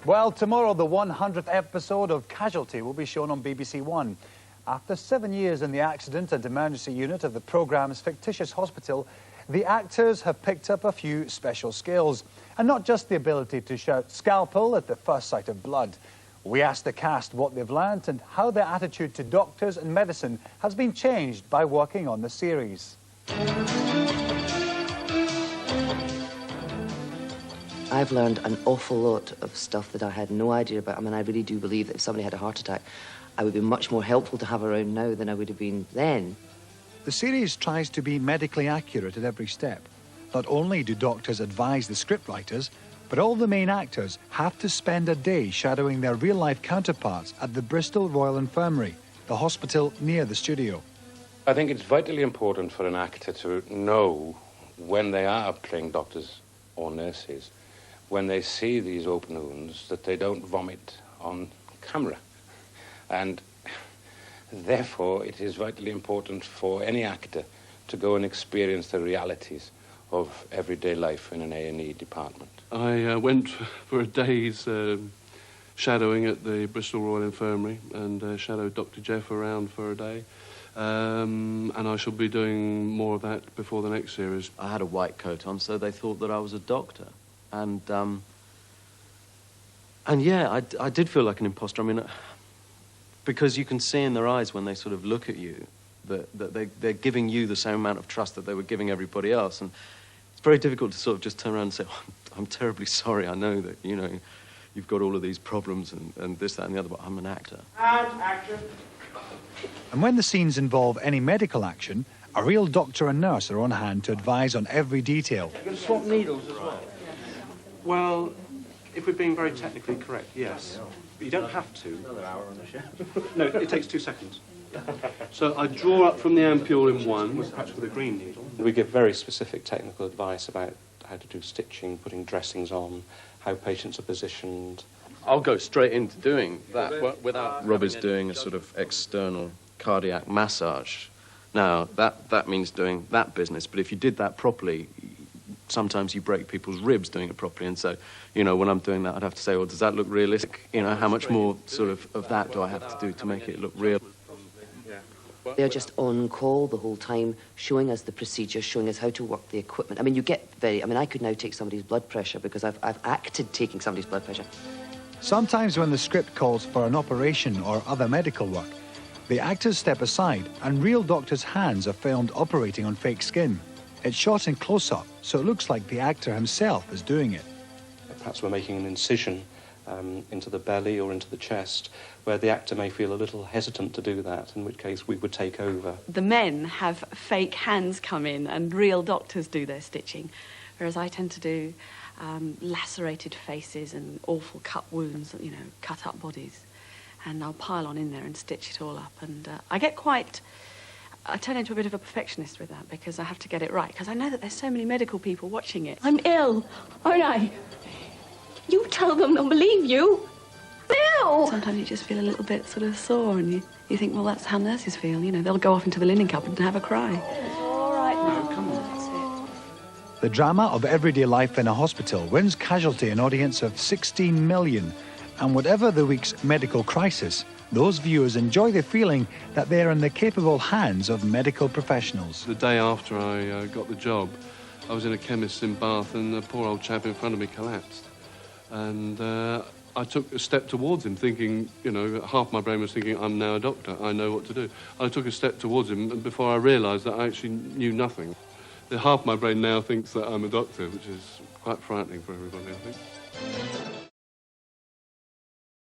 Well, tomorrow the 100th episode of Casualty will be shown on BBC One. After 7 years in the accident and emergency unit of the programme's fictitious hospital, the actors have picked up a few special skills. And not just the ability to shout "scalpel" at the first sight of blood. We asked the cast what they've learnt and how their attitude to doctors and medicine has been changed by working on the series. I've learned an awful lot of stuff that I had no idea about. I mean, I really do believe that if somebody had a heart attack, I would be much more helpful to have around now than I would have been then. The series tries to be medically accurate at every step. Not only do doctors advise the scriptwriters, but all the main actors have to spend a day shadowing their real-life counterparts at the Bristol Royal Infirmary, the hospital near the studio. I think it's vitally important for an actor to know when they are playing doctors or nurses, when they see these open wounds, that they don't vomit on camera. And therefore, it is vitally important for any actor to go and experience the realities of everyday life in an A&E department. I went for a day's shadowing at the Bristol Royal Infirmary and shadowed Dr. Jeff around for a day. And I shall be doing more of that before the next series. I had a white coat on, so they thought that I was a doctor. And yeah, I did feel like an imposter. I mean, because you can see in their eyes when they sort of look at you that they're giving you the same amount of trust that they were giving everybody else. And it's very difficult to sort of just turn around and say, oh, I'm terribly sorry. I know that, you know, you've got all of these problems and this, that, and the other, but I'm an actor. And action. And when the scenes involve any medical action, a real doctor and nurse are on hand to advise on every detail. You're going to swap needles as well? Well, if we're being very technically correct, yes. But you don't have to. Another hour on the show. No, it takes 2 seconds. So I draw up from the ampule in one, perhaps with a green needle. We give very specific technical advice about how to do stitching, putting dressings on, how patients are positioned. I'll go straight into doing that without... Rob is doing a sort of external cardiac massage. Now, that means doing that business, but if you did that properly, sometimes you break people's ribs doing it properly, and so, you know, when I'm doing that, I'd have to say, well, does that look realistic? You know, how much more sort of that do I have to do to make it look real? They're just on call the whole time, showing us the procedure, showing us how to work the equipment. I mean, you get very... I mean, I could now take somebody's blood pressure because I've acted taking somebody's blood pressure. Sometimes when the script calls for an operation or other medical work, the actors step aside and real doctors' hands are filmed operating on fake skin. It's shot in close-up, so it looks like the actor himself is doing it. Perhaps we're making an incision into the belly or into the chest, where the actor may feel a little hesitant to do that, in which case we would take over. The men have fake hands come in and real doctors do their stitching, whereas I tend to do lacerated faces and awful cut wounds, you know, cut up bodies. And I'll pile on in there and stitch it all up. And I turn into a bit of a perfectionist with that because I have to get it right, because I know that there's so many medical people watching it. I'm ill, aren't I? You tell them they'll believe you. No! Sometimes you just feel a little bit sort of sore and you think, well, that's how nurses feel, you know. They'll go off into the linen cupboard and have a cry. All right, No, come on. That's it. The drama of everyday life in a hospital wins Casualty an audience of 16 million. And whatever the week's medical crisis, those viewers enjoy the feeling that they are in the capable hands of medical professionals. The day after I got the job, I was in a chemist's in Bath and the poor old chap in front of me collapsed. And I took a step towards him thinking, you know, half my brain was thinking, I'm now a doctor, I know what to do. I took a step towards him and before I realised that I actually knew nothing. Half my brain now thinks that I'm a doctor, which is quite frightening for everybody, I think.